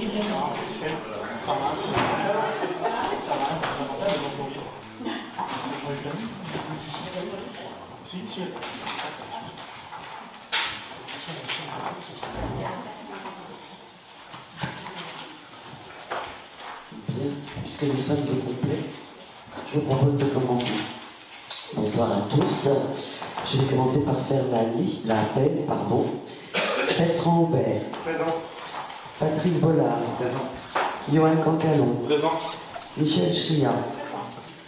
Bien, puisque nous sommes au complet, je vous propose de commencer. Bonsoir à tous. Je vais commencer par faire l'appel. Bertrand Aubert. Présent. Patrice Bollard. Présent. Johan Cancalon. Présent. Michel Chria.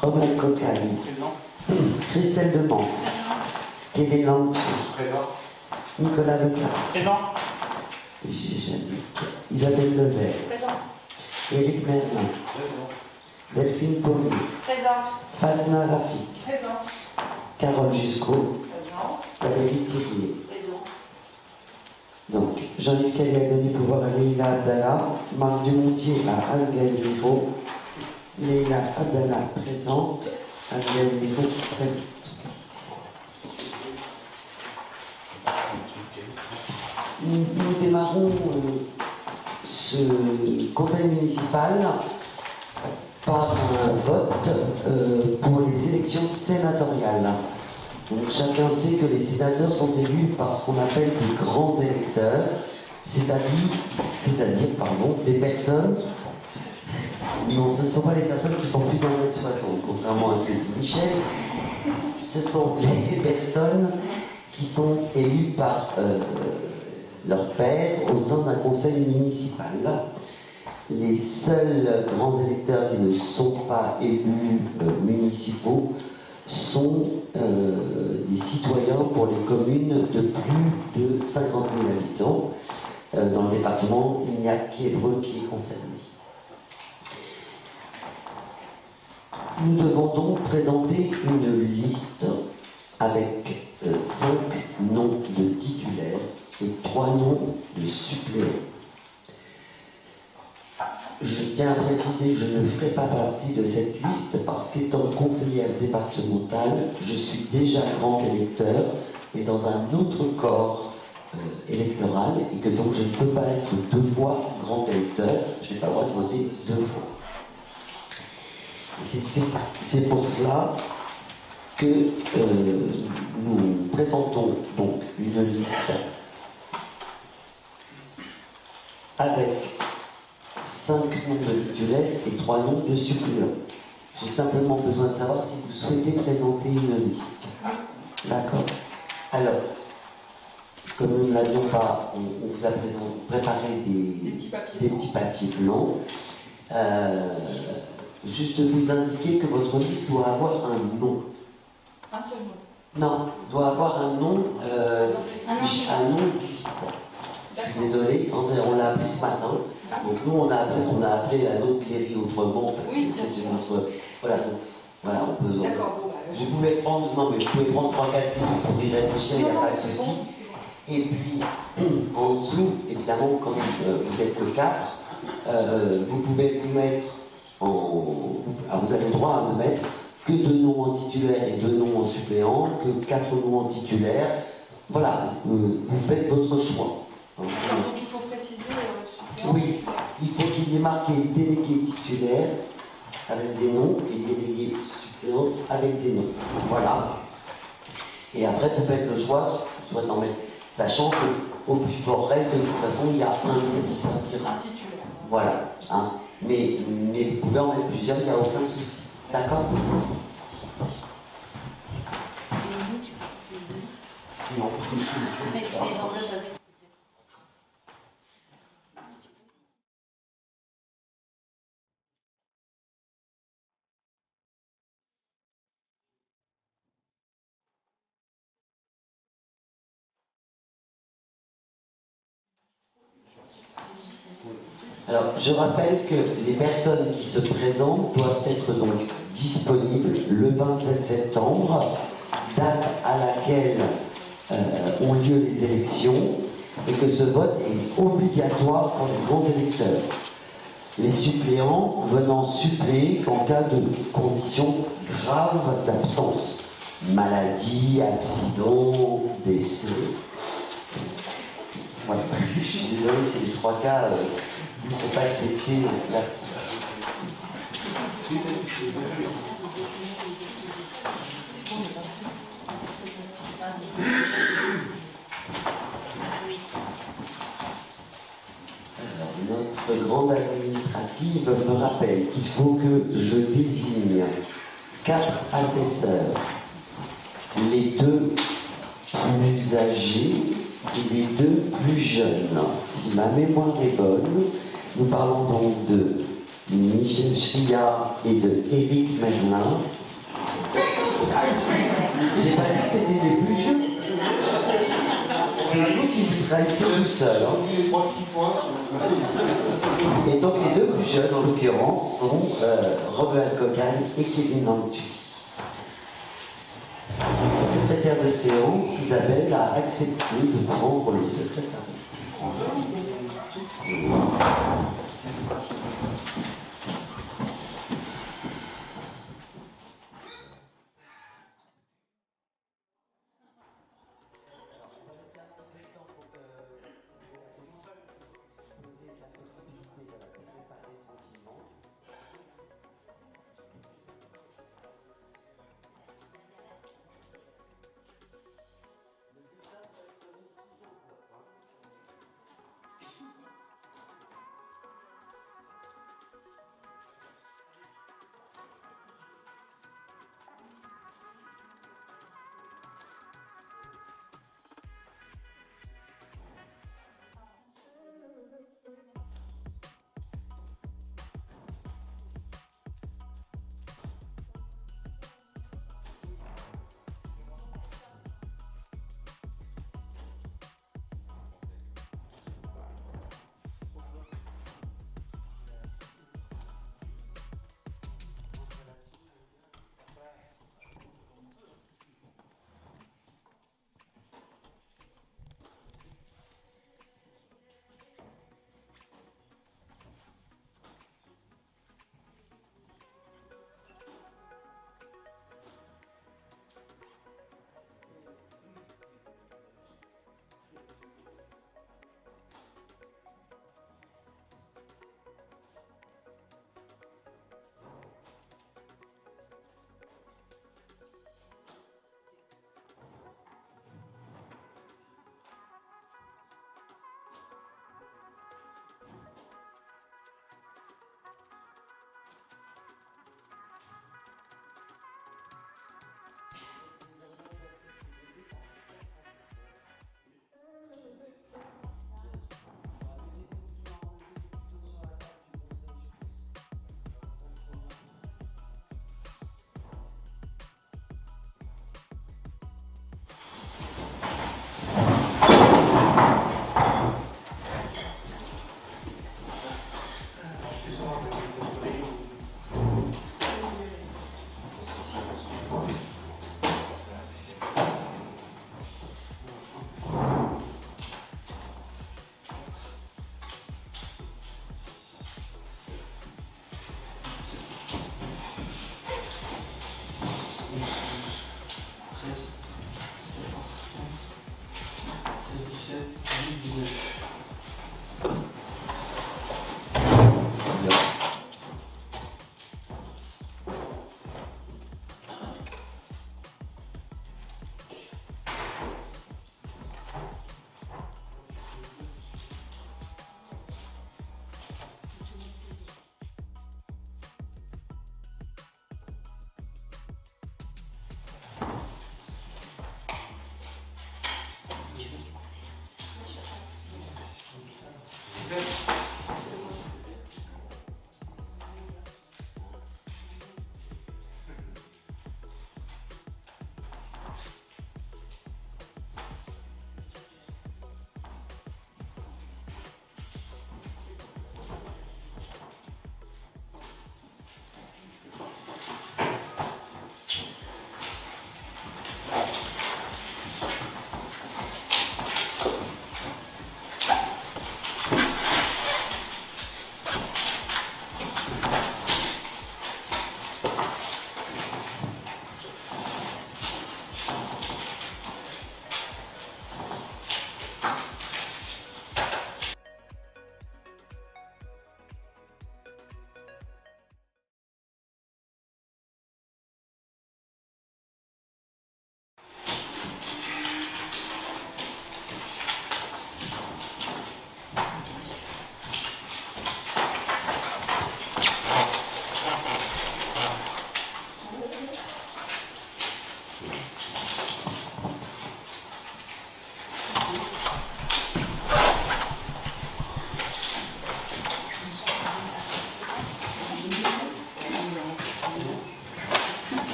Romain Cocagne. Présent. Christelle Demante. Kevin Lanchi. Présent. Nicolas Leclerc. Présent. Isabelle Levert. Présent. Éric Merlin. Présent. Delphine Pommier. Présent. Fatma Rafik. Présent. Carole Juscot. Présent. Valérie Thirier. Présent. Donc, Jean-Yves Kelly a donné pouvoir à Leïla Abdallah, Marc Dumontier à Anne-Gaëlle Miro, Leïla Abdallah présente, Anne-Gaëlle Miro présente. Nous démarrons ce conseil municipal par un vote pour les élections sénatoriales. Donc, chacun sait que les sénateurs sont élus par ce qu'on appelle des grands électeurs, c'est-à-dire des personnes. Non, ce ne sont pas les personnes qui font plus d'1m60, contrairement à ce que dit Michel. Ce sont les personnes qui sont élues par leur père au sein d'un conseil municipal. Les seuls grands électeurs qui ne sont pas élus municipaux sont des citoyens pour les communes de plus de 50 000 habitants. Dans le département, il n'y a qu'Évreux qui est concerné. Nous devons donc présenter une liste avec 5 noms de titulaires et 3 noms de suppléants. Je tiens à préciser que je ne ferai pas partie de cette liste parce qu'étant conseillère départementale, je suis déjà grand électeur, mais dans un autre corps électoral, et que donc je ne peux pas être 2 fois grand électeur, je n'ai pas le droit de voter 2 fois. C'est pour cela que nous présentons donc une liste avec 5 noms de titulaires et 3 noms de suppléants. J'ai simplement besoin de savoir si vous souhaitez présenter une liste. D'accord. Alors, comme nous ne l'avions pas, on vous a préparé des petits papiers blancs. Juste vous indiquer que votre liste doit avoir un nom. Un seul nom. Non, doit avoir un nom, un nom de liste. Je suis désolé, on l'a appris ce matin. Donc nous, on a appelé la nôtre Cléry autrement, parce que c'est notre... Voilà, donc, voilà, on peut... D'accord, bon, vous pouvez prendre, non mais vous pouvez prendre 3-4 minutes pour y réfléchir, il n'y a pas de souci. Et puis, en dessous, évidemment, comme vous êtes que 4, vous pouvez vous mettre alors vous avez le droit de mettre que 2 noms en titulaire et 2 noms en suppléant, que 4 noms en titulaire. Voilà, vous faites votre choix. Donc il faut préciser suppléant. Oui, il faut qu'il y ait marqué délégué titulaire avec des noms et délégué suppléant avec des noms. Voilà. Et après, vous faites le choix, soit en mettre, sachant qu'au plus fort reste, de toute façon, il y a un nom qui sortira. Un titulaire. Voilà. Hein. Mais vous pouvez en mettre plusieurs, il n'y a aucun souci. D'accord? Non. Alors, je rappelle que les personnes qui se présentent doivent être donc disponibles le 27 septembre, date à laquelle ont lieu les élections, et que ce vote est obligatoire pour les grands électeurs. Les suppléants venant suppléer qu'en cas de conditions graves d'absence, maladie, accident, décès. Voilà. Je suis désolé, c'est les 3 cas Je ne sais pas si c'était l'artiste. Notre grande administrative me rappelle qu'il faut que je désigne 4 assesseurs, les 2 plus âgés et les 2 plus jeunes. Si ma mémoire est bonne, nous parlons donc de Michel Chriard et de Éric Merlin. J'ai pas dit que c'était les plus vieux. C'est vous qui vous choisissez tout seul. Hein. Et donc les 2 plus jeunes, en l'occurrence, sont Robert Cocagne et Kevin Langtuy. La secrétaire de séance, Isabelle, a accepté de prendre le secrétariat.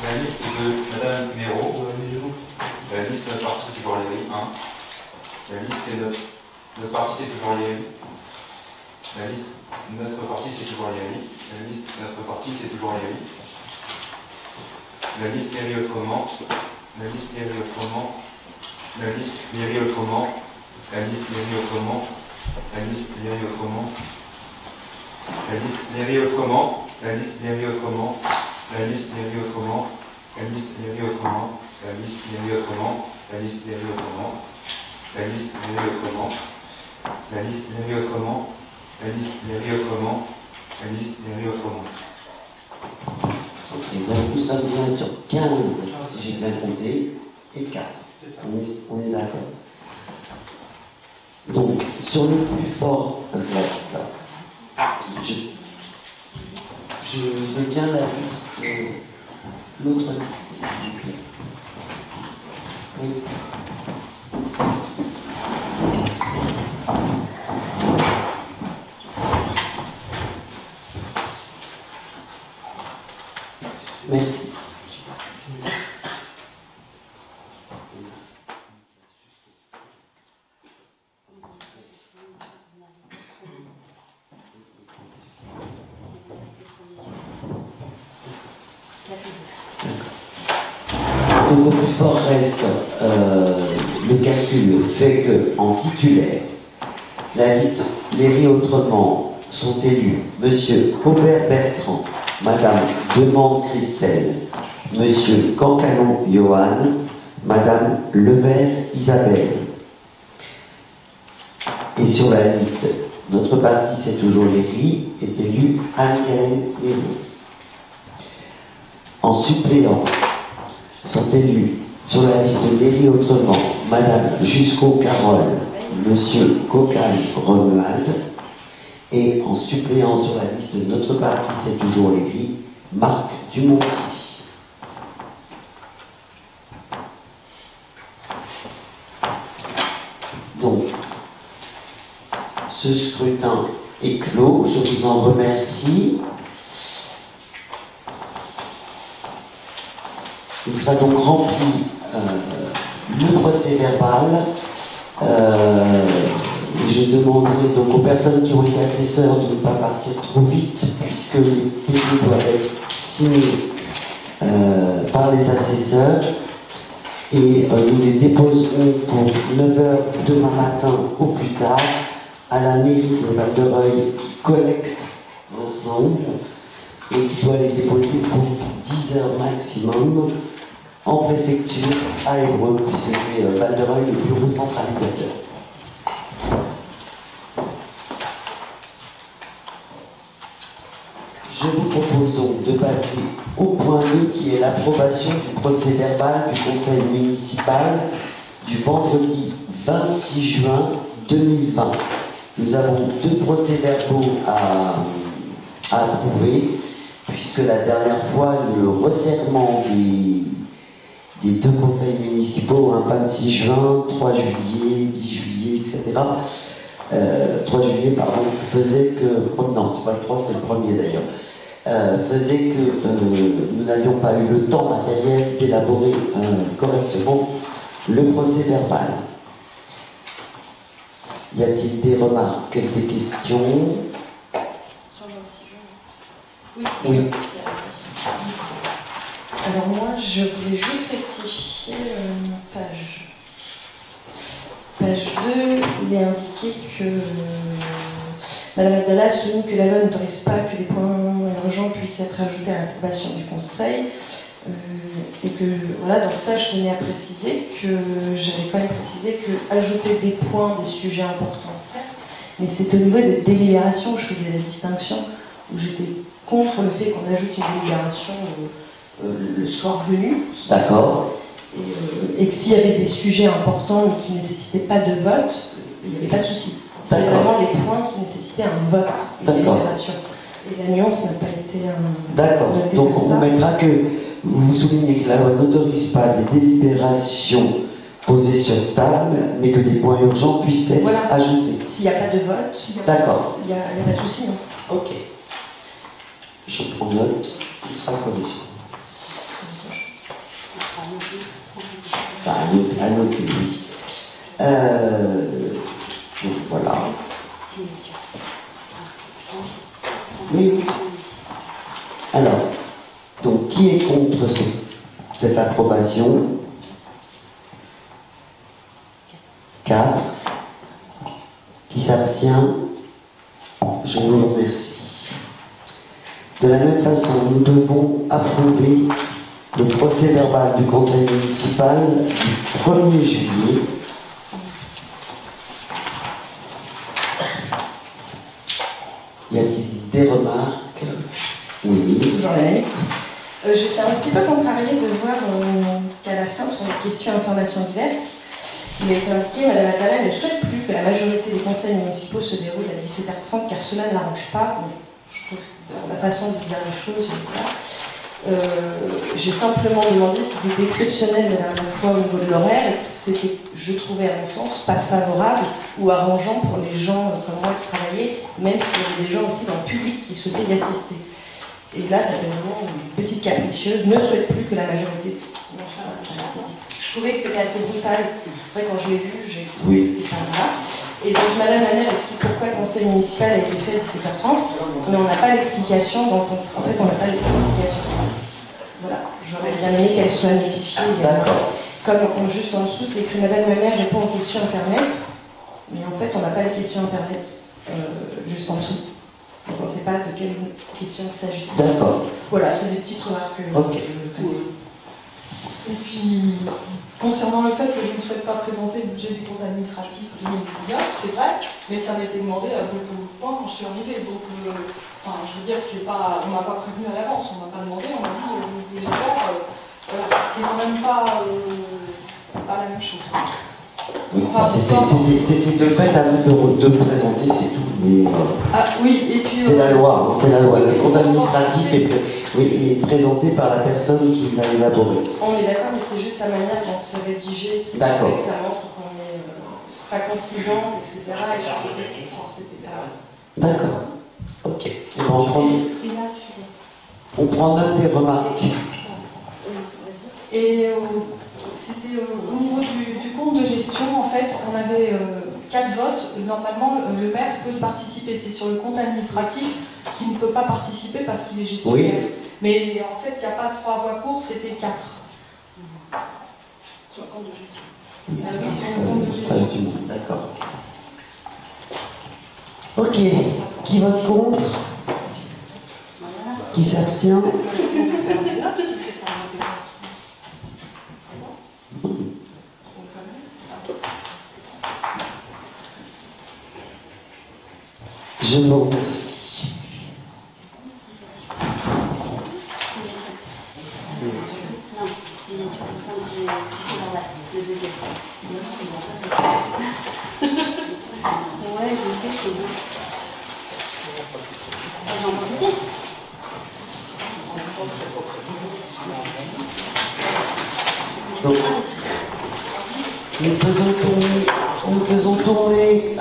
La liste de Madame Méraud. La liste de notre parti, c'est toujours les 1. La liste, c'est notre parti, c'est toujours les La liste de notre parti, c'est toujours les La liste de notre parti, c'est toujours les La liste mairie autrement. La liste mairie autrement. La liste mairie autrement. La liste mairie autrement. La liste mairie autrement. La liste mairie autrement. La liste mairie autrement. La liste mairie autrement. La liste mairie autrement. La liste mairie autrement. La liste mairie autrement. La liste mairie autrement. La liste mairie autrement. La liste mairie autrement. La liste mairie autrement. Et donc nous sommes bien sur 15, si j'ai bien compté, et 4. On est d'accord. Donc, sur le plus fort reste, je veux bien la liste, l'autre liste, s'il vous plaît. Oui. Merci. Donc au plus fort reste, le calcul fait que en titulaire, la liste Léry Autrement sont élus Monsieur Aubert Bertrand, Madame Demande Christelle, Monsieur Cancalon Johan, Madame Levert Isabelle. Et sur la liste, notre parti, c'est toujours Léry, est élu Anne-Gaëlle Léry. En suppléant, sont élus sur la liste Léry Autrement, Madame Jusqu'au Carole, Monsieur Cocagne Romuald, et en suppléant sur la liste de notre parti, c'est toujours Léry, Marc Dumonty. Donc, ce scrutin est clos, je vous en remercie. Il sera donc rempli le procès verbal. Et je demanderai donc aux personnes qui ont été assesseurs de ne pas partir trop vite, puisque les PV doivent être signés par les assesseurs. Et nous les déposerons pour 9h demain matin au plus tard à la mairie de Val-de-Reuil qui collecte l'ensemble et qui doit les déposer pour 10h maximum en préfecture à Évreux, puisque c'est Val-de-Reuil le bureau centralisateur. Je vous propose donc de passer au point 2 qui est l'approbation du procès verbal du conseil municipal du vendredi 26 juin 2020. Nous avons 2 procès-verbaux à approuver, puisque la dernière fois, le resserrement des 2 conseils municipaux, 26 juin, 3 juillet, 10 juillet, etc., 3 juillet, pardon, faisait que... Oh non, c'est pas le 3, c'était le 1er d'ailleurs. Faisait que nous n'avions pas eu le temps matériel d'élaborer correctement le procès verbal. Y a-t-il des remarques, des questions? Oui. Alors moi, je voulais juste rectifier une page. Page 2, il est indiqué que Madame Abdallah souligne que la loi n'autorise pas que des points urgents puissent être ajoutés à l'approbation du Conseil. Et que, voilà, donc ça, je tenais à préciser que j'avais quand même précisé que ajouter des points, des sujets importants, certes, mais c'est au niveau des délibérations où je faisais la distinction, où j'étais contre le fait qu'on ajoute une délibération le soir venu. D'accord. Et que s'il y avait des sujets importants qui ne nécessitaient pas de vote, il n'y avait pas de souci. C'était vraiment les points qui nécessitaient un vote, une délibération. Et la nuance n'a pas été un... D'accord. Donc on vous mettra que vous soulignez que la loi n'autorise pas des délibérations posées sur table, mais que des points urgents puissent être ajoutés. S'il n'y a pas de vote, d'accord, il n'y a pas de souci. Ok. Je prends note, il sera corrigé. À noter, oui. Donc voilà. Oui. Alors, donc qui est contre cette approbation? 4. Qui s'abstient? Je vous remercie. De la même façon, nous devons approuver le procès-verbal du conseil municipal du 1er juillet. Y a-t-il des remarques? Oui. Toujours la même. J'étais un petit peu contrariée de voir qu'à la fin, sur les questions informations diverses, il a été indiqué Madame Atala ne souhaite plus que la majorité des conseils municipaux se déroule à 17h30 car cela ne l'arrange pas. Mais je trouve que la façon de dire les choses, voilà. J'ai simplement demandé si c'était exceptionnel la dernière fois au niveau de l'horaire et que c'était, je trouvais à mon sens, pas favorable ou arrangeant pour les gens comme moi qui travaillaient, même s'il y avait des gens aussi dans le public qui souhaitaient y assister. Et là, ça fait vraiment une petite capricieuse, ne souhaite plus que la majorité. Non, ça, je trouvais que c'était assez brutal. C'est vrai, quand je l'ai vu, j'ai trouvé que c'était pas grave. Et donc, Madame la maire explique pourquoi le conseil municipal a été fait à 17h30, mais on n'a pas l'explication. En fait, on n'a pas l'explication. Voilà, j'aurais bien aimé qu'elle soit notifiée. D'accord. Comme juste en dessous, c'est écrit Madame la maire répond aux questions Internet, mais en fait, on n'a pas les questions Internet juste en dessous. Donc, on ne sait pas de quelle question il s'agit. D'accord. Voilà, c'est des petites remarques. Ok. Et puis, concernant le fait que je ne souhaite pas présenter le budget du compte administratif immédiat, c'est vrai, mais ça m'a été demandé à beaucoup de points quand je suis arrivée. Donc, enfin, je veux dire, c'est pas, on ne m'a pas prévenu à l'avance, on ne m'a pas demandé, on m'a dit, vous voulez le faire, voilà, c'est quand même pas la même chose. Oui, c'était de fait à vous de me présenter, c'est tout. Mais, ah oui, et puis... c'est la loi, c'est la loi. Le compte administratif est présenté par la personne qui l'a élaboré. On est d'accord, mais c'est juste la manière dont c'est rédigé, c'est vrai que ça montre qu'on est pas conciliante, etc. Et je trouvais que c'était pas... D'accord. Ok. On prend note des remarques. Et c'était au niveau du compte de gestion, en fait, on avait 4 votes. Normalement, le maire peut participer. C'est sur le compte administratif qu'il ne peut pas participer parce qu'il est gestionnaire. Oui. Mais en fait, il n'y a pas 3 voix pour, c'était 4. Sur le compte de gestion. Oui, sur le compte de gestion. D'accord. Ok. Qui vote contre? Qui s'abstient? Je vous remercie. Donc, nous faisons tourner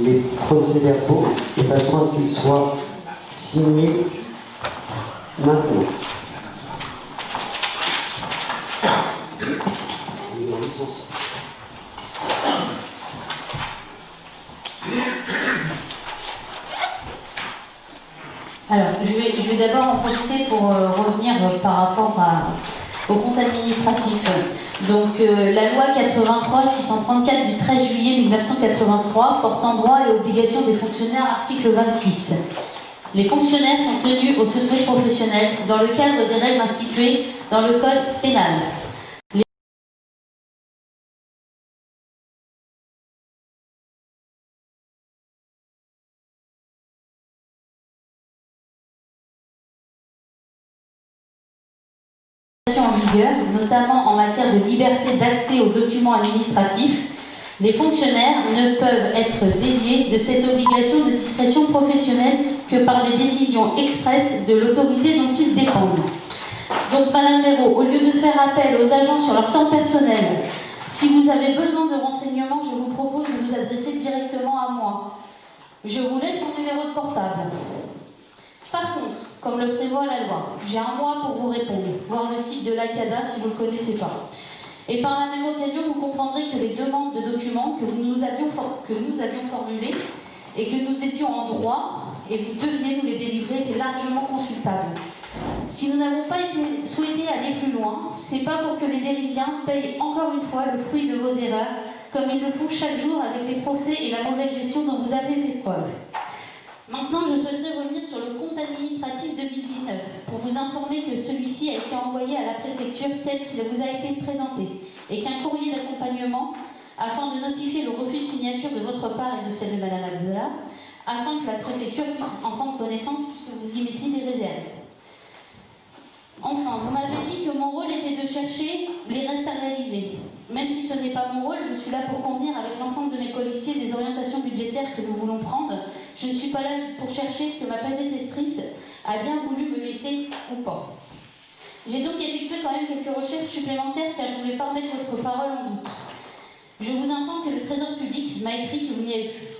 les procès-verbaux de façon à ce qu'ils soient signés maintenant. Alors, je vais d'abord en profiter pour revenir par rapport au compte administratif. Donc, la loi 83-634 du 13 juillet 1983 portant droit et obligations des fonctionnaires, article 26. Les fonctionnaires sont tenus au secret professionnel dans le cadre des règles instituées dans le code pénal. En vigueur, notamment en matière de liberté d'accès aux documents administratifs, les fonctionnaires ne peuvent être déliés de cette obligation de discrétion professionnelle que par les décisions expresses de l'autorité dont ils dépendent. Donc, Madame Méraud, au lieu de faire appel aux agents sur leur temps personnel, si vous avez besoin de renseignements, je vous propose de vous adresser directement à moi. Je vous laisse mon numéro de portable. Par contre, comme le prévoit la loi, j'ai un mois pour vous répondre, voir le site de l'ACADA si vous ne le connaissez pas. Et par la même occasion, vous comprendrez que les demandes de documents que nous avions formulées et que nous étions en droit, et vous deviez nous les délivrer, étaient largement consultables. Si nous n'avons pas souhaité aller plus loin, c'est pas pour que les Lérisiens payent encore une fois le fruit de vos erreurs, comme ils le font chaque jour avec les procès et la mauvaise gestion dont vous avez fait preuve. Maintenant, je souhaiterais revenir sur le compte administratif 2019 pour vous informer que celui-ci a été envoyé à la préfecture tel qu'il vous a été présenté et qu'un courrier d'accompagnement afin de notifier le refus de signature de votre part et de celle de Madame Abdallah, afin que la préfecture puisse en prendre connaissance puisque vous y mettiez des réserves. Enfin, vous m'avez dit que mon rôle était de chercher les restes à réaliser. Même si ce n'est pas mon rôle, je suis là pour convenir avec l'ensemble de mes colistiers des orientations budgétaires que nous voulons prendre. Je ne suis pas là pour chercher ce que ma prédécessrice a bien voulu me laisser ou pas. J'ai donc effectué quand même quelques recherches supplémentaires car je ne voulais pas mettre votre parole en doute. Je vous informe que le Trésor public m'a écrit que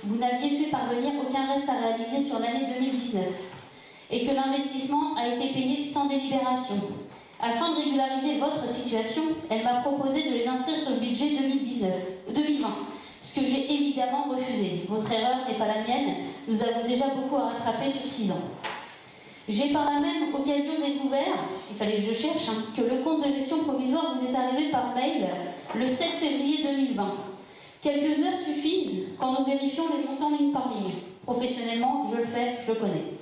vous n'aviez fait parvenir aucun reste à réaliser sur l'année 2019 et que l'investissement a été payé sans délibération. Afin de régulariser votre situation, elle m'a proposé de les inscrire sur le budget 2020, ce que j'ai évidemment refusé. Votre erreur n'est pas la mienne, nous avons déjà beaucoup à rattraper sur 6 ans. J'ai par la même occasion découvert, puisqu'il fallait que je cherche, que le compte de gestion provisoire vous est arrivé par mail le 7 février 2020. Quelques heures suffisent quand nous vérifions les montants ligne par ligne. Professionnellement, je le fais, je le connais.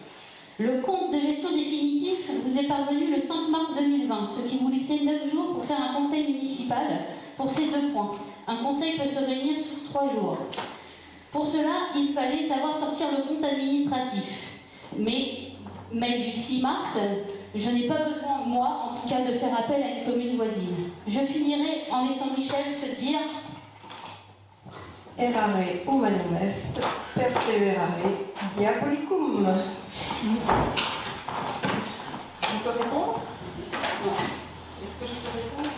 Le compte de gestion définitif vous est parvenu le 5 mars 2020, ce qui vous laissait 9 jours pour faire un conseil municipal pour ces 2 points. Un conseil peut se réunir sur 3 jours. Pour cela, il fallait savoir sortir le compte administratif. Mais du 6 mars, je n'ai pas besoin, moi, en tout cas, de faire appel à une commune voisine. Je finirai en laissant Michel se dire Errare humanum est, perseverare diabolicum. On peut répondre? Est-ce que je peux répondre?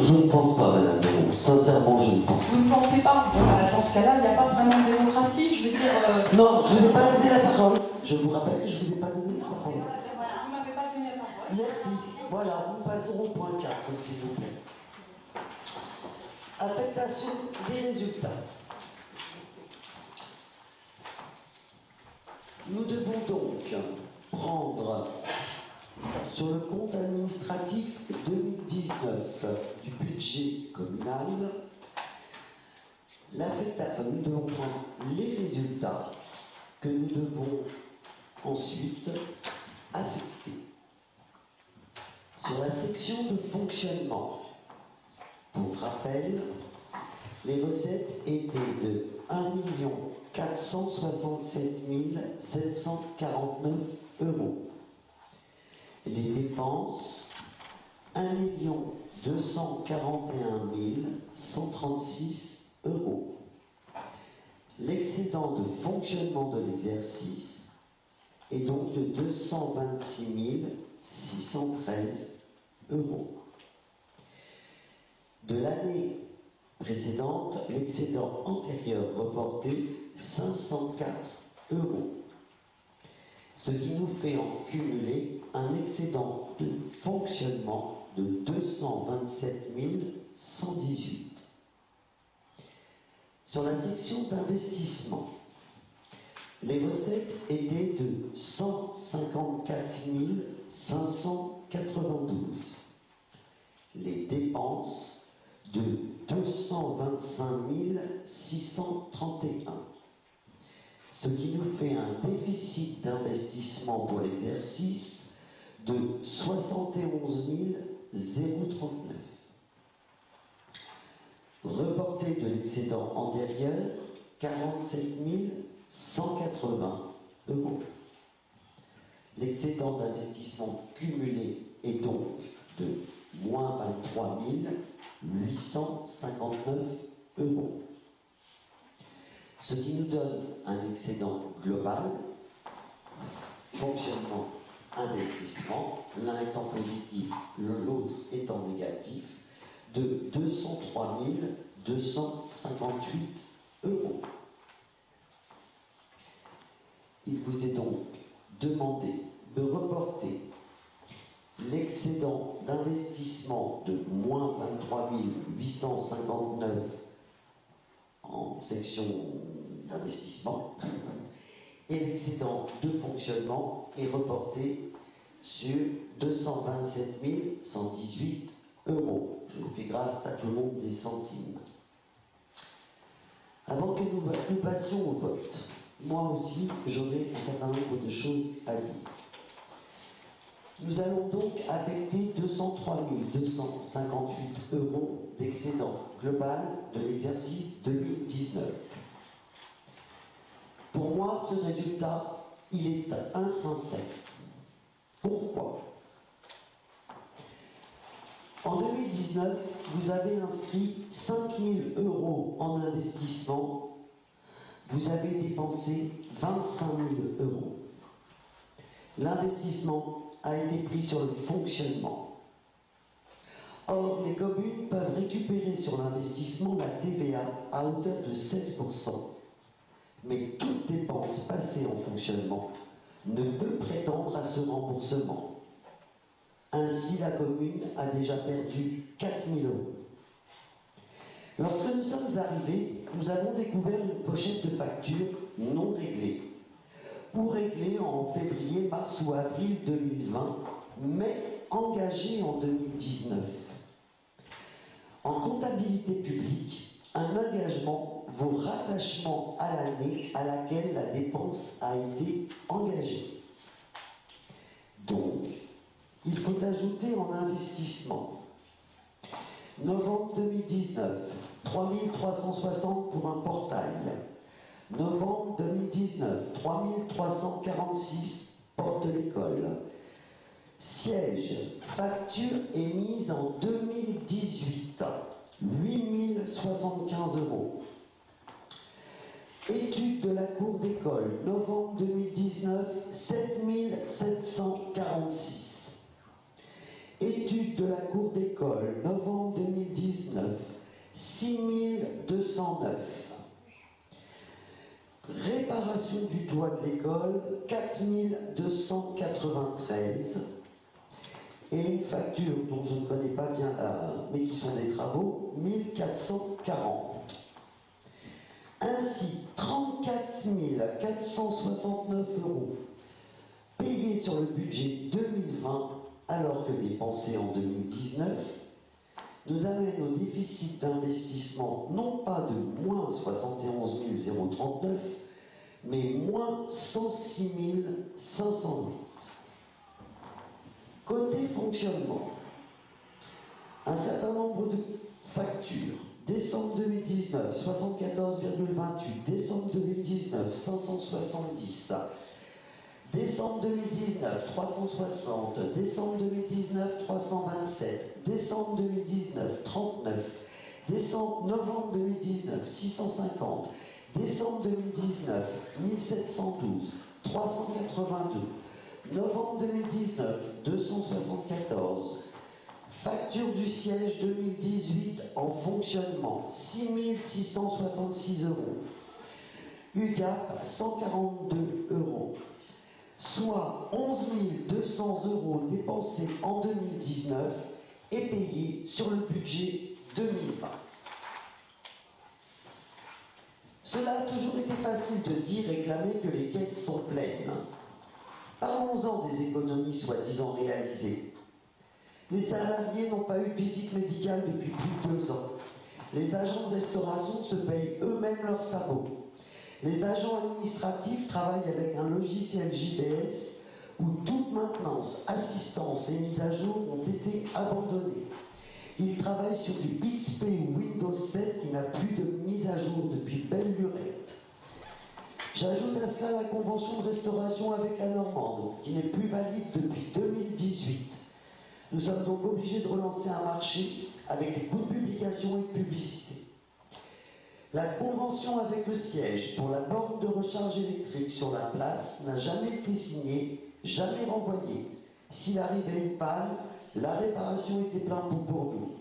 Je ne pense pas, madame Béraud. Sincèrement, je ne pense pas. Vous ne pensez pas? Bon, dans ce cas-là, il n'y a pas vraiment de démocratie, je veux dire... Non, je ne vous ai pas donné la parole. Je vous rappelle que je ne vous ai pas donné la parole. Vous ne m'avez pas donné la parole. Merci. Voilà, nous passons au point 4, s'il vous plaît. Affectation des résultats. Nous devons donc prendre sur le compte administratif 2019 du budget communal, nous devons prendre les résultats que nous devons ensuite affecter. Sur la section de fonctionnement, pour rappel, les recettes étaient de 1 467 749 €. Les dépenses, 1 241 136 €. L'excédent de fonctionnement de l'exercice est donc de 226 613 €. De l'année précédente, l'excédent antérieur reporté 504 €. Ce qui nous fait en cumuler un excédent de fonctionnement de 227 118. Sur la section d'investissement, les recettes étaient de 154 592. Les dépenses de 225 631. Ce qui nous fait un déficit d'investissement pour l'exercice de 71 039. Reporté de l'excédent antérieur, 47 180 €. L'excédent d'investissement cumulé est donc de moins 23 859 €. Ce qui nous donne un excédent global, fonctionnement, investissement, l'un étant positif, l'autre étant négatif, de 203 258 €. Il vous est donc demandé de reporter l'excédent d'investissement de moins 23 859 en section d'investissement et l'excédent de fonctionnement est reporté sur 227 118 euros. Je fais grâce à tout le monde des centimes. Avant que nous passions au vote, moi aussi j'aurai un certain nombre de choses à dire. Nous allons donc affecter 203 258 euros d'excédent global de l'exercice 2019. Pour moi, ce résultat, il est insensé. Pourquoi? En 2019, vous avez inscrit 5 000 euros en investissement, vous avez dépensé 25 000 euros. L'investissement a été pris sur le fonctionnement. Or, les communes peuvent récupérer sur l'investissement la TVA à hauteur de 16%. Mais toute dépense passée en fonctionnement ne peut prétendre à ce remboursement. Ainsi, la commune a déjà perdu 4 000 euros. Lorsque nous sommes arrivés, nous avons découvert une pochette de factures non réglées, ou réglées en février, mars ou avril 2020, mais engagées en 2019. En comptabilité publique, un engagement vaut rattachement à l'année à laquelle la dépense a été engagée. Donc, il faut ajouter en investissement novembre 2019, 3 360 pour un portail. Novembre 2019, 3 346 porte de l'école. Siège, facture émise en 2018, 8 075 euros. Étude de la cour d'école, novembre 2019, 7 746. Étude de la cour d'école, novembre 2019, 6 209. Réparation du toit de l'école, 4 293. Et une facture dont je ne connais pas bien, mais qui sont des travaux, 1440. Ainsi, 34 469 euros payés sur le budget 2020 alors que dépensés en 2019 nous amène au déficit d'investissement non pas de moins 71 039, mais moins 106 508. Côté fonctionnement, un certain nombre de factures. Décembre 2019, 74,28. Décembre 2019, 570. Décembre 2019, 360. Décembre 2019, 327. Décembre 2019, 39. Novembre 2019, 650. Décembre 2019, 1712. 382. Novembre 2019, 274. Facture du siège 2018 en fonctionnement, 6 666 euros. UGAP, 142 euros. Soit 11 200 euros dépensés en 2019 et payés sur le budget 2020. Cela a toujours été facile de dire et clamer que les caisses sont pleines. Parlons-en des économies soi-disant réalisées. Les salariés n'ont pas eu de visite médicale depuis plus de 2 ans. Les agents de restauration se payent eux-mêmes leurs sabots. Les agents administratifs travaillent avec un logiciel JBS où toute maintenance, assistance et mise à jour ont été abandonnées. Ils travaillent sur du XP ou Windows 7 qui n'a plus de mise à jour depuis belle lurette. J'ajoute à cela la convention de restauration avec la Normande, qui n'est plus valide depuis 2018. Nous sommes donc obligés de relancer un marché avec les coûts de publication et de publicité. La convention avec le siège pour la borne de recharge électrique sur la place n'a jamais été signée, jamais renvoyée. S'il arrivait une panne, la réparation était plein pot pour nous.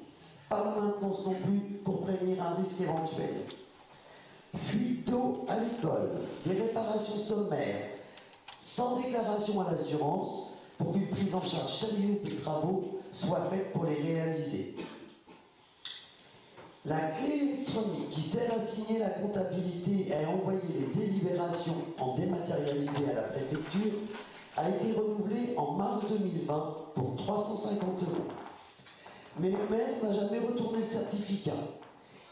Pas de maintenance non plus pour prévenir un risque éventuel. Fuite d'eau à l'école, des réparations sommaires, sans déclaration à l'assurance, pour qu'une prise en charge sérieuse des travaux soit faite pour les réaliser. La clé électronique qui sert à signer la comptabilité et à envoyer les délibérations en dématérialisé à la préfecture a été renouvelée en mars 2020 pour 350 €. Mais le maire n'a jamais retourné le certificat.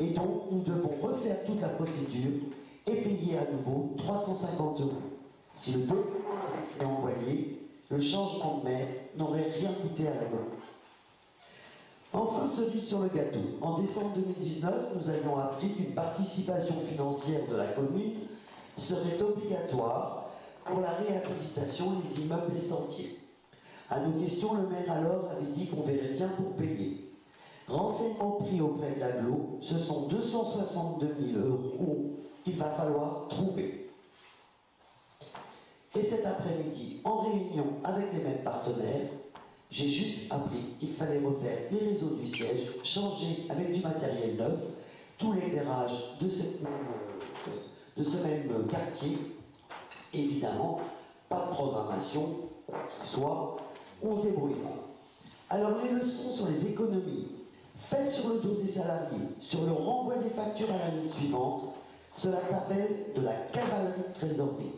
Et donc, nous devons refaire toute la procédure et payer à nouveau 350 €. Si le document avait été envoyé, le changement de maire n'aurait rien coûté à la commune. Enfin, cerise sur le gâteau. En décembre 2019, nous avions appris qu'une participation financière de la commune serait obligatoire pour la réhabilitation des immeubles et sentiers. À nos questions, le maire alors avait dit qu'on verrait bien pour payer. Renseignements pris auprès de l'AGLO, ce sont 262 000 € qu'il va falloir trouver. Et cet après-midi, en réunion avec les mêmes partenaires, j'ai juste appris qu'il fallait refaire les réseaux du siège, changer avec du matériel neuf, tout l'éclairage de ce même quartier. Évidemment, pas de programmation, soit on se débrouillera. Alors les leçons sur les économies, faites sur le dos des salariés, sur le renvoi des factures à l'année suivante, cela s'appelle de la cavalerie de trésorerie.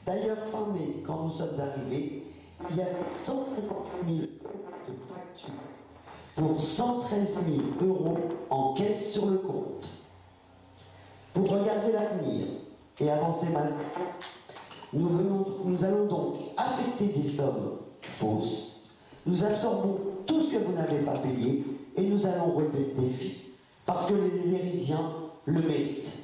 D'ailleurs, fin mai, quand nous sommes arrivés, il y avait 150 000 € de factures pour 113 000 € en caisse sur le compte. Pour regarder l'avenir et avancer malgré, nous allons donc affecter des sommes fausses. Nous absorbons tout ce que vous n'avez pas payé et nous allons relever le défi. Parce que les Lérisiens le méritent.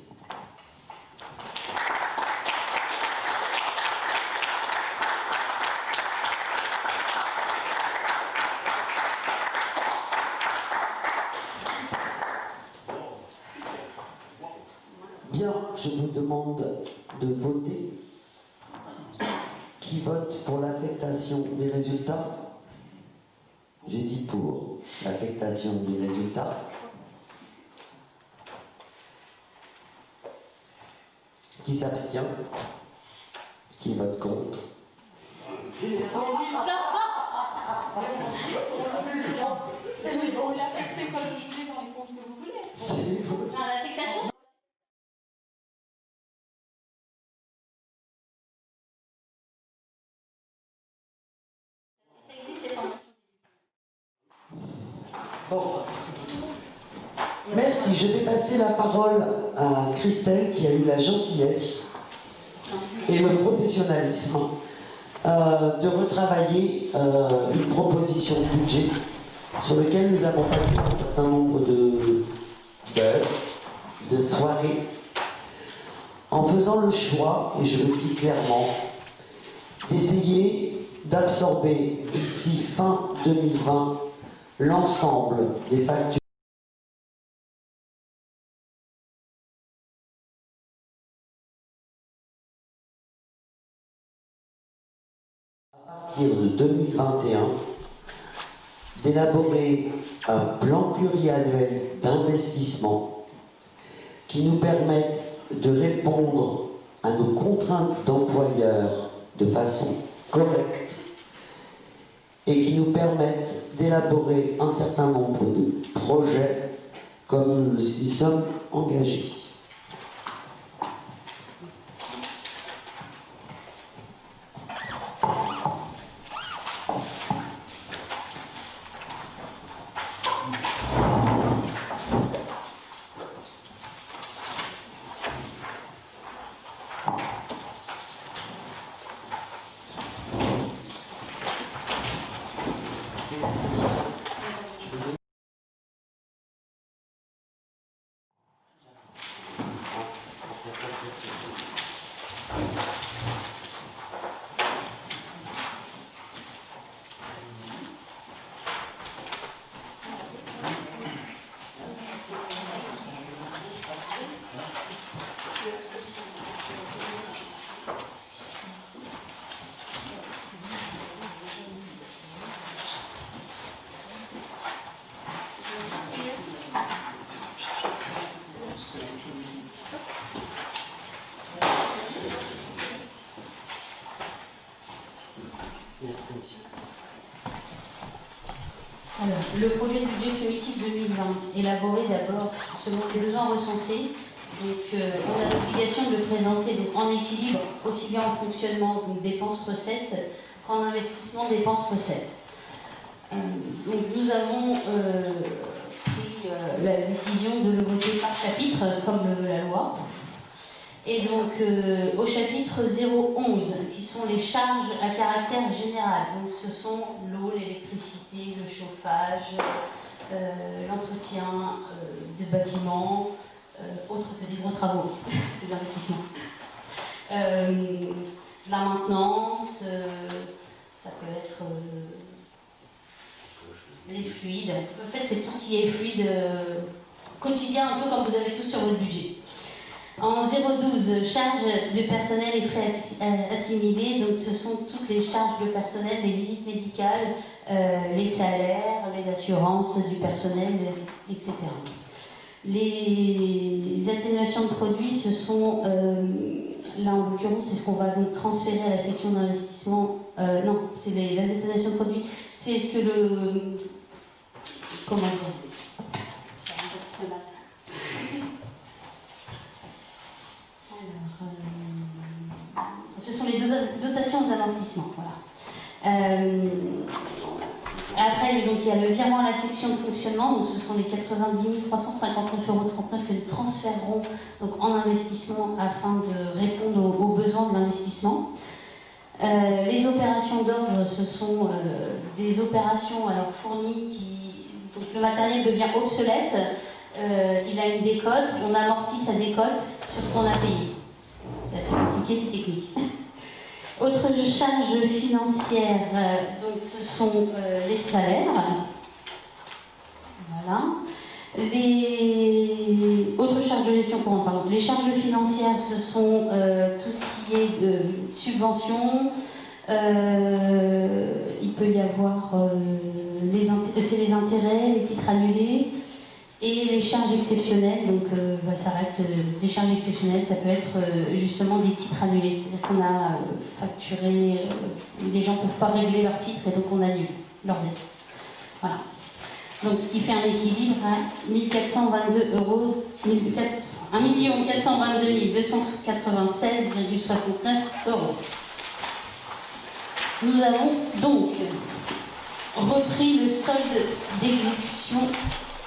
Bien, je vous demande de voter. Qui vote pour l'affectation des résultats? J'ai dit pour l'affectation des résultats. Qui s'abstient? Qui vote contre? C'est les vous l'affectez comme je voulais dans les comptes que vous voulez. C'est les votes. Non, l'affectation. Ça existe, cette formation. Bon. Merci, je vais passer la parole à Christelle qui a eu la gentillesse et le professionnalisme de retravailler une proposition de budget sur lequel nous avons passé un certain nombre d'heures, de soirées, en faisant le choix, et je le dis clairement, d'essayer d'absorber d'ici fin 2020 l'ensemble des factures à partir de 2021, d'élaborer un plan pluriannuel d'investissement qui nous permette de répondre à nos contraintes d'employeurs de façon correcte et qui nous permette d'élaborer un certain nombre de projets comme nous y sommes engagés. Alors, le projet de budget primitif 2020, élaboré d'abord selon les besoins recensés. Donc, on a l'obligation de le présenter donc, en équilibre, aussi bien en fonctionnement, donc dépenses-recettes, qu'en investissement dépenses-recettes. Donc, nous avons pris la décision de le voter par chapitre, comme le veut la loi. Et donc, au chapitre 011, qui sont les charges à caractère général. Donc, ce sont l'eau, l'électricité, le chauffage, l'entretien des bâtiments, autre que des gros travaux, c'est de l'investissement. La maintenance, ça peut être les fluides. En fait, c'est tout ce qui est fluide quotidien, un peu comme vous avez tous sur votre budget. En 012, charges de personnel et frais assimilés, donc ce sont toutes les charges de personnel, les visites médicales, les salaires, les assurances du personnel, etc. Les atténuations de produits, ce sont, là en l'occurrence, c'est ce qu'on va donc transférer à la section d'investissement. Non, c'est les atténuations de produits, c'est ce que le... Comment dire ? Ce sont les dotations aux amortissements. Voilà. Après, donc, il y a le virement à la section de fonctionnement. Donc, ce sont les 90 359,39 € que nous transférerons donc, en investissement afin de répondre aux besoins de l'investissement. Les opérations d'ordre, ce sont des opérations alors, fournies qui... Donc, le matériel devient obsolète. Il a une décote. On amortit sa décote sur ce qu'on a payé. C'est assez compliqué, c'est technique. Autre charge financière, donc ce sont les salaires. Voilà. Les autres charges de gestion courante, pardon. Les charges financières, ce sont tout ce qui est de subventions. Il peut y avoir c'est les intérêts, les titres annulés. Et les charges exceptionnelles, donc ça reste des charges exceptionnelles, ça peut être justement des titres annulés. C'est-à-dire qu'on a facturé, des gens ne peuvent pas régler leurs titres et donc on annule leur dette. Voilà. Donc ce qui fait un équilibre à 1422 euros, 1 422 296,69 €. Nous avons donc repris le solde d'exécution.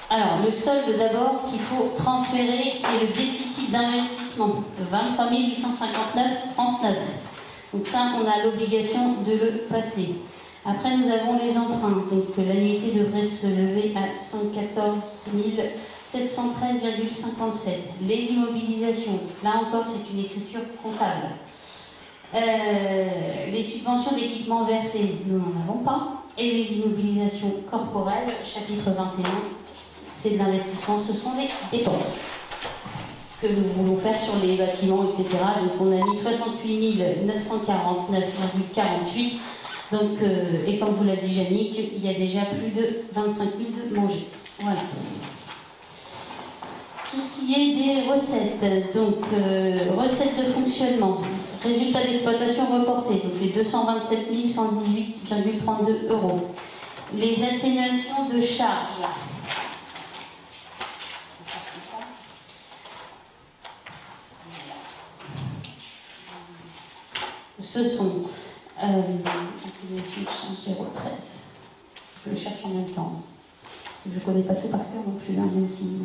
Alors, le solde d'abord qu'il faut transférer, qui est le déficit d'investissement de 23 859,39 €. Donc ça, on a l'obligation de le passer. Après, nous avons les emprunts. Donc l'annuité devrait se lever à 114 713,57 €. Les immobilisations, là encore, c'est une écriture comptable. Les subventions d'équipement versées, nous n'en avons pas. Et les immobilisations corporelles, chapitre 21, c'est de l'investissement, ce sont les dépenses que nous voulons faire sur les bâtiments, etc. Donc on a mis 68 949,48 €. Donc, et comme vous l'a dit Yannick, il y a déjà plus de 25 000 de mangés. Voilà. Tout ce qui est des recettes, donc recettes de fonctionnement, résultats d'exploitation reportés, donc les 227 118,32 €. Les atténuations de charges. Ce sont je le cherche en même temps. Je ne connais pas tout par cœur non plus, hein, même si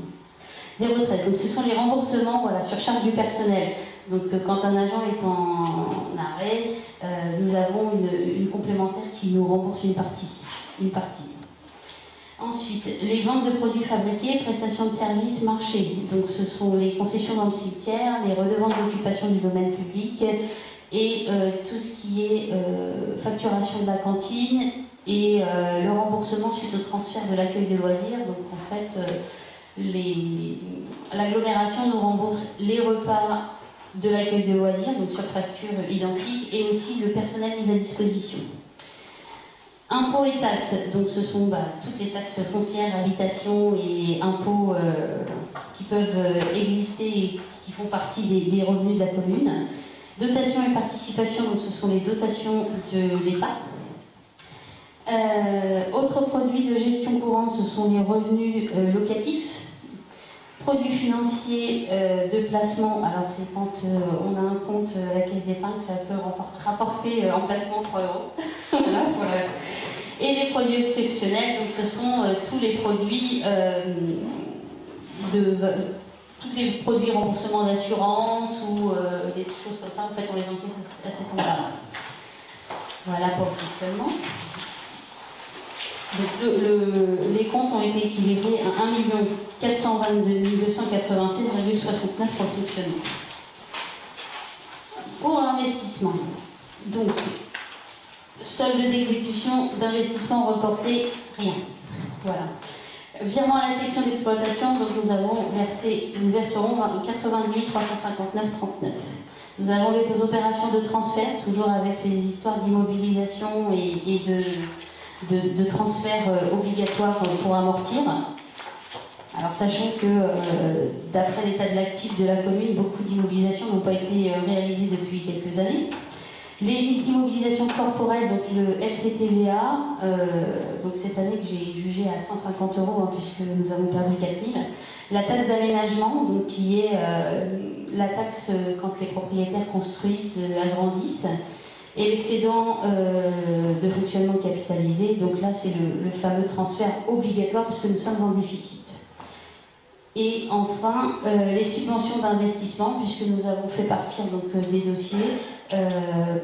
0,13. Donc ce sont les remboursements, voilà, sur charge du personnel. Donc quand un agent est en arrêt, nous avons une complémentaire qui nous rembourse une partie. Ensuite, les ventes de produits fabriqués, prestations de services, marchés. Donc ce sont les concessions dans le cimetière, les redevances d'occupation du domaine public et tout ce qui est facturation de la cantine et le remboursement suite au transfert de l'accueil de loisirs. Donc en fait, l'agglomération nous rembourse les repas de l'accueil de loisirs, donc sur facture identique, et aussi le personnel mis à disposition. Impôts et taxes, donc ce sont toutes les taxes foncières, habitation et impôts qui peuvent exister et qui font partie des revenus de la commune. Dotations et participations, donc ce sont les dotations de l'État. Autres produits de gestion courante. suivants, ce sont les revenus locatifs. Produits financiers de placement, alors c'est quand on a un compte à la caisse d'épargne, ça peut rapporter en placement 3 euros. Voilà, voilà. Et les produits exceptionnels, donc ce sont tous les produits tous les produits remboursement d'assurance ou des choses comme ça, en fait on les encaisse à cet endroit-là. Voilà pour le fonctionnement. Donc les comptes ont été équilibrés à 1 422 296,69 pour le fonctionnement. Pour l'investissement, donc solde d'exécution d'investissement reporté, rien. Voilà. Virement à la section d'exploitation, donc nous verserons 90 359,39. Nous avons les opérations de transfert, toujours avec ces histoires d'immobilisation et de transfert obligatoire pour amortir. Alors sachant que d'après l'état de l'actif de la commune, beaucoup d'immobilisations n'ont pas été réalisées depuis quelques années. Les immobilisations corporelles, donc le FCTVA, donc cette année que j'ai jugé à 150 €, hein, puisque nous avons perdu 4 000. La taxe d'aménagement, donc qui est la taxe quand les propriétaires construisent, agrandissent, et l'excédent de fonctionnement capitalisé, donc là c'est le fameux transfert obligatoire puisque nous sommes en déficit. Et enfin, les subventions d'investissement, puisque nous avons fait partir donc, des dossiers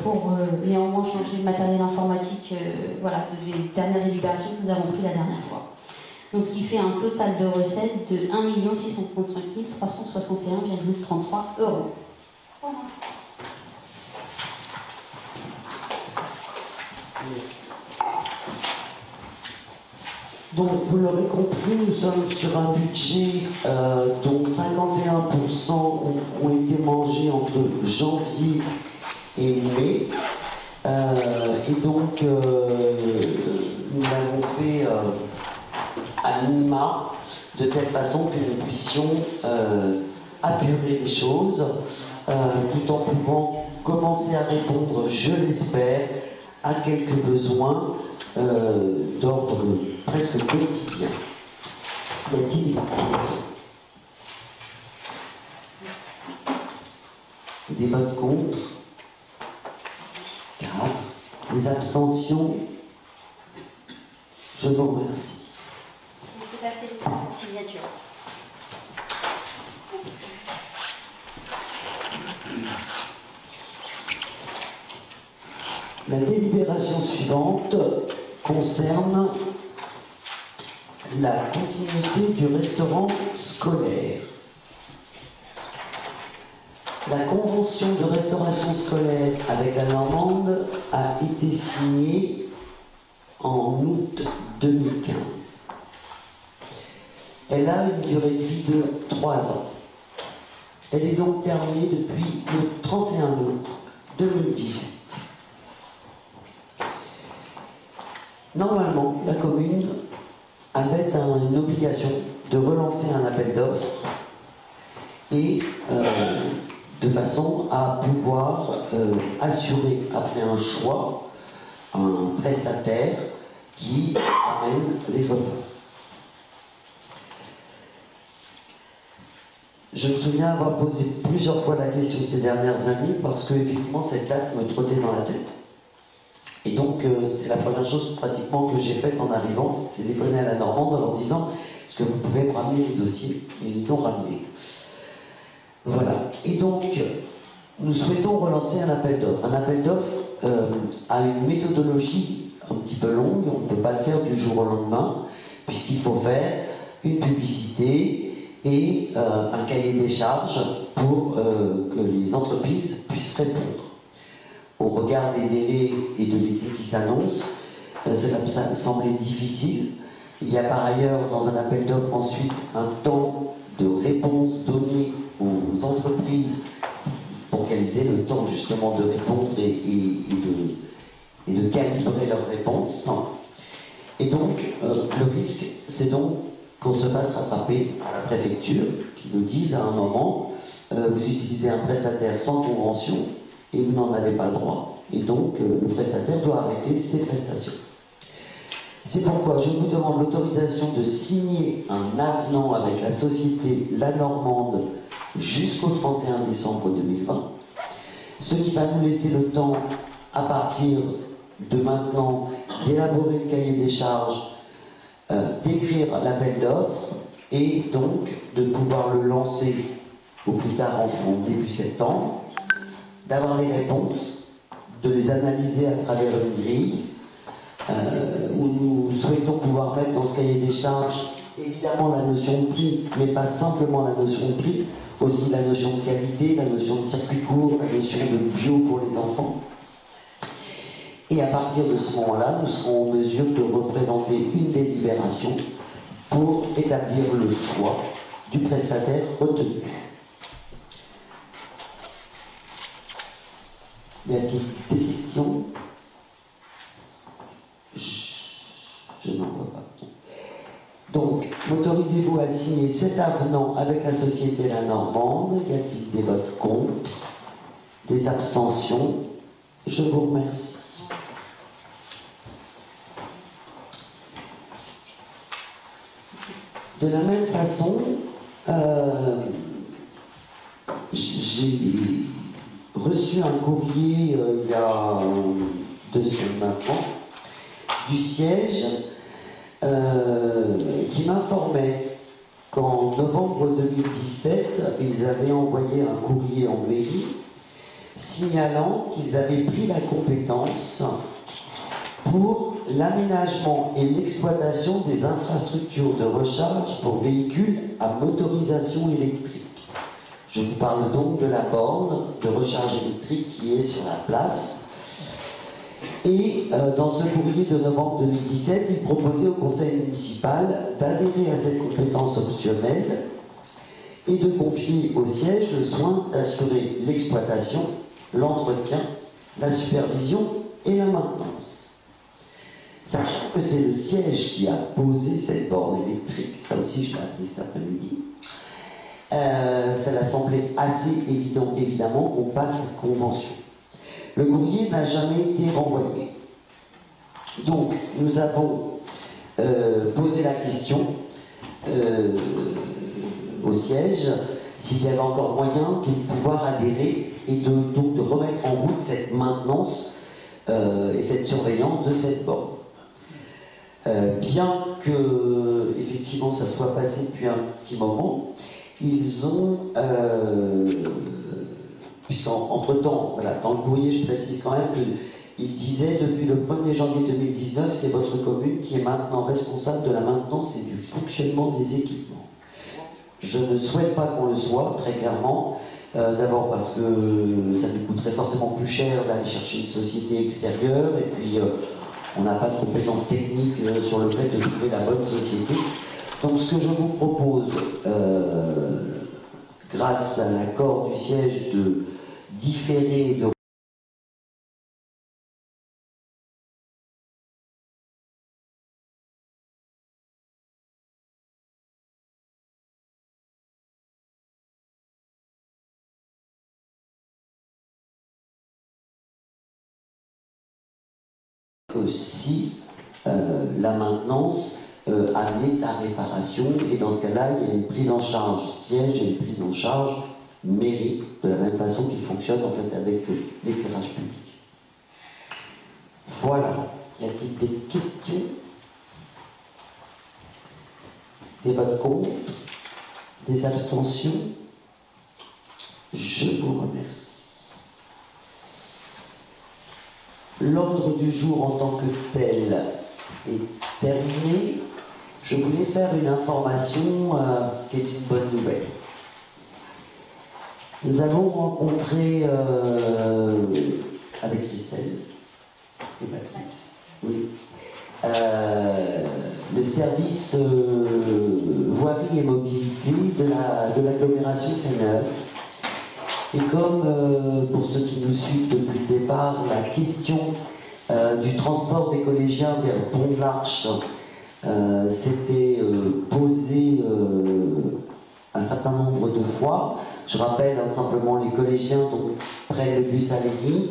pour néanmoins changer le matériel informatique voilà, des dernières délibérations que nous avons prises la dernière fois. Donc ce qui fait un total de recettes de 1 635 361,33 €. Voilà. Donc, vous l'aurez compris, nous sommes sur un budget dont 51% ont été mangés entre janvier et mai. Et donc, nous l'avons fait à minima, de telle façon que nous puissions apurer les choses, tout en pouvant commencer à répondre, je l'espère, à quelques besoins d'ordre presque quotidien. Y a-t-il des questions? Des votes contre? 4. Des abstentions? Je vous remercie. Je vais passer le temps pour signature. La délibération suivante concerne la continuité du restaurant scolaire. La convention de restauration scolaire avec la Normande a été signée en août 2015. Elle a une durée de vie de 3 ans. Elle est donc terminée depuis le 31 août 2018. Normalement, la commune avait une obligation de relancer un appel d'offres et de façon à pouvoir assurer, après un choix, un prestataire qui amène les repas. Je me souviens avoir posé plusieurs fois la question ces dernières années parce que effectivement cette date me trottait dans la tête. Et donc, c'est la première chose pratiquement que j'ai faite en arrivant, c'est téléphoner à la Normande en leur disant « Est-ce que vous pouvez me ramener les dossiers ?» Et ils ont ramené. Voilà. Et donc, nous souhaitons relancer un appel d'offres. Un appel d'offres a une méthodologie un petit peu longue, on ne peut pas le faire du jour au lendemain, puisqu'il faut faire une publicité et un cahier des charges pour que les entreprises puissent répondre. Au regard des délais et de l'été qui s'annonce, cela me semblait difficile. Il y a par ailleurs dans un appel d'offres ensuite un temps de réponse donné aux entreprises pour qu'elles aient le temps justement de répondre et de calibrer leurs réponses. Et donc le risque, c'est donc qu'on se fasse rattraper à la préfecture, qui nous dise à un moment vous utilisez un prestataire sans convention et vous n'en avez pas le droit. Et donc, le prestataire doit arrêter ses prestations. C'est pourquoi je vous demande l'autorisation de signer un avenant avec la société La Normande jusqu'au 31 décembre 2020, ce qui va nous laisser le temps, à partir de maintenant, d'élaborer le cahier des charges, d'écrire l'appel d'offres et donc de pouvoir le lancer au plus tard en début septembre, d'avoir les réponses, de les analyser à travers une grille, où nous souhaitons pouvoir mettre dans ce cahier des charges évidemment la notion de prix, mais pas simplement la notion de prix, aussi la notion de qualité, la notion de circuit court, la notion de bio pour les enfants. Et à partir de ce moment-là, nous serons en mesure de représenter une délibération pour établir le choix du prestataire retenu. Y a-t-il des questions? Je n'en vois pas. Donc, m'autorisez-vous à signer cet avenant avec la société La Normande? Y a-t-il des votes contre? Des abstentions? Je vous remercie. De la même façon, j'ai reçu un courrier il y a 2 semaines maintenant du siège qui m'informait qu'en novembre 2017, ils avaient envoyé un courrier en mairie signalant qu'ils avaient pris la compétence pour l'aménagement et l'exploitation des infrastructures de recharge pour véhicules à motorisation électrique. Je vous parle donc de la borne de recharge électrique qui est sur la place. Et dans ce courrier de novembre 2017, il proposait au conseil municipal d'adhérer à cette compétence optionnelle et de confier au siège le soin d'assurer l'exploitation, l'entretien, la supervision et la maintenance. Sachant que c'est le siège qui a posé cette borne électrique, ça aussi je l'ai appris cet après-midi, ça l'a semblé assez évident, évidemment, qu'on passe cette convention. Le courrier n'a jamais été renvoyé. Donc, nous avons posé la question au siège s'il y avait encore moyen de pouvoir adhérer et donc de remettre en route cette maintenance et cette surveillance de cette borne. Bien que, effectivement, ça soit passé depuis un petit moment, ils ont, puisqu'entre-temps, voilà, dans le courrier, je précise quand même qu'ils disaient depuis le 1er janvier 2019, c'est votre commune qui est maintenant responsable de la maintenance et du fonctionnement des équipements. Je ne souhaite pas qu'on le soit, très clairement, d'abord parce que ça nous coûterait forcément plus cher d'aller chercher une société extérieure, et puis on n'a pas de compétences techniques sur le fait de trouver la bonne société. Donc ce que je vous propose, grâce à l'accord du siège, de différer de que si la maintenance amenée à réparation, et dans ce cas-là, il y a une prise en charge siège et une prise en charge mairie, de la même façon qu'il fonctionne en fait avec l'éclairage public. Voilà. Y a-t-il des questions? Des votes contre? Des abstentions? Je vous remercie. L'ordre du jour en tant que tel est terminé. Je voulais faire une information qui est une bonne nouvelle. Nous avons rencontré avec Christelle et Patrice, oui, le service voirie et mobilité de l'agglomération Seine-Neuve. Et comme pour ceux qui nous suivent depuis le départ, la question du transport des collégiens vers le pont de l'Arche s'était posée un certain nombre de fois. Je rappelle simplement, les collégiens donc, prennent le bus à Léry,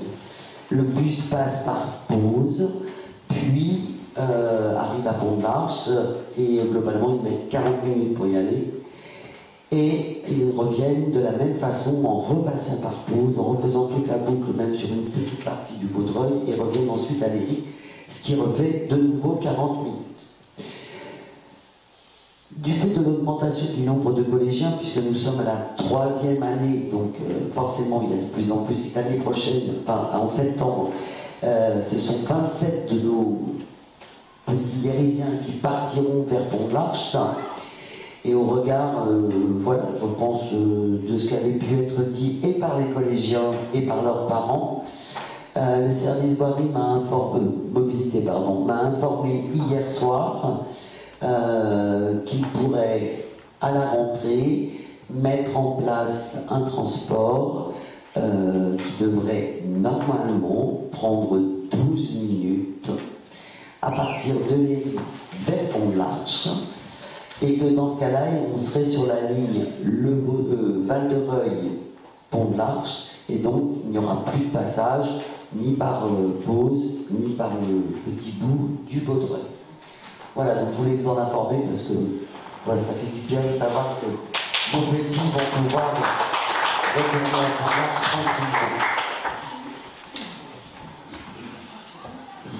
le bus passe par Pause, puis arrive à Pont de l'Arche, et globalement ils mettent 40 minutes pour y aller. Et ils reviennent de la même façon en repassant par Pau, en refaisant toute la boucle, même sur une petite partie du Vaudreuil, et reviennent ensuite à Léry, ce qui refait de nouveau 40 minutes. Du fait de l'augmentation du nombre de collégiens, puisque nous sommes à la 3e année, donc forcément il y a de plus en plus, et l'année prochaine, en septembre, ce sont 27 de nos petits lérysiens qui partiront vers Pont de l'Arche. Et au regard, voilà, je pense, de ce qui avait pu être dit et par les collégiens et par leurs parents, le service voirie mobilité m'a informé hier soir qu'il pourrait, à la rentrée, mettre en place un transport qui devrait normalement prendre 12 minutes à partir de Léry vers Pont de l'Arche. Et que dans ce cas-là, on serait sur la ligne Val-de-Reuil, Pont de l'Arche, et donc il n'y aura plus de passage ni par Pause, ni par le petit bout du Vaudreuil. Voilà, donc je voulais vous en informer parce que voilà, ça fait du bien de savoir que vos petits vont pouvoir retourner à Pont de l'Arche tranquillement.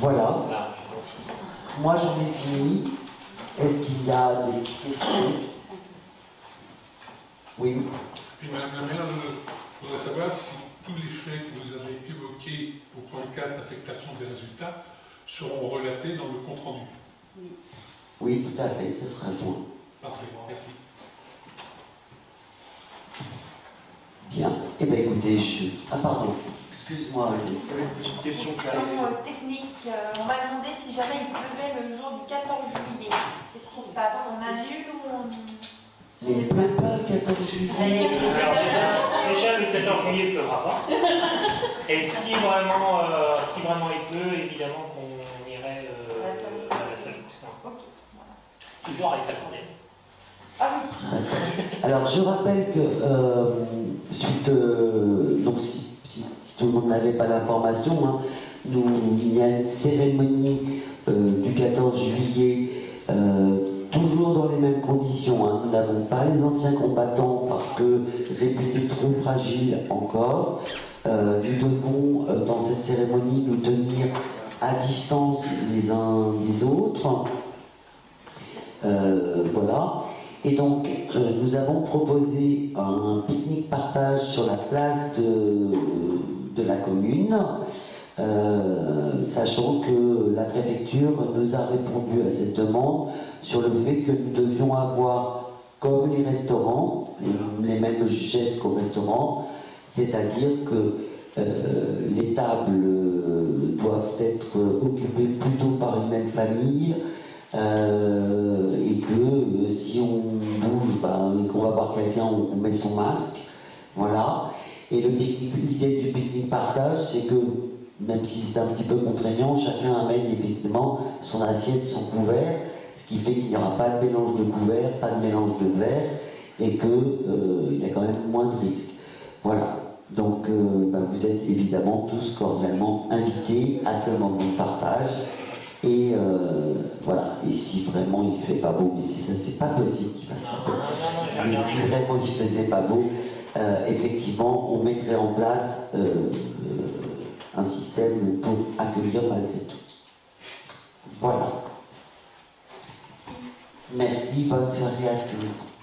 Voilà. Moi j'en ai fini. Est-ce qu'il y a des questions? Oui. Puis Madame la maire, je voudrais savoir si tous les faits que vous avez évoqués au point 4, affectation des résultats, seront relatés dans le compte-rendu. Oui. Oui, tout à fait, ça sera joint. Parfait, merci. Bien. Eh bien, écoutez, Ah, pardon. Excuse-moi, une petite question technique. On m'a demandé si jamais il pleuvait le jour du 14 juillet. Qu'est-ce qui se passe? On annule ou on... Mais il ne pleut pas le 14 juillet. Alors déjà, le 14 juillet, il ne pleuvra pas. Et si vraiment il pleut, évidemment qu'on irait à la salle Poussin. Toujours avec la candelle. Ah oui. Alors, je rappelle que, donc si tout le monde n'avait pas l'information, hein, il y a une cérémonie du 14 juillet, toujours dans les mêmes conditions. Hein. Nous n'avons pas les anciens combattants parce que réputés trop fragiles encore. Nous devons, dans cette cérémonie, nous tenir à distance les uns des autres. Voilà. Et donc, nous avons proposé un pique-nique partage sur la place de la commune, sachant que la préfecture nous a répondu à cette demande sur le fait que nous devions avoir, comme les restaurants, les mêmes gestes qu'au restaurant, c'est-à-dire que les tables doivent être occupées plutôt par une même famille, et que si on bouge et qu'on va voir quelqu'un, on met son masque, voilà. Et l'idée du pique-nique partage, c'est que même si c'est un petit peu contraignant, chacun amène effectivement son assiette, son couvert, ce qui fait qu'il n'y aura pas de mélange de couverts, pas de mélange de verres, et qu'il y a quand même moins de risques. Voilà. Donc vous êtes évidemment tous cordialement invités à ce moment de partage. Et voilà, et si vraiment il ne fait pas beau, mais si ça c'est pas possible qu'il fasse pas beau, mais si vraiment il ne faisait pas beau, effectivement on mettrait en place un système pour accueillir malgré tout. Voilà. Merci, bonne soirée à tous.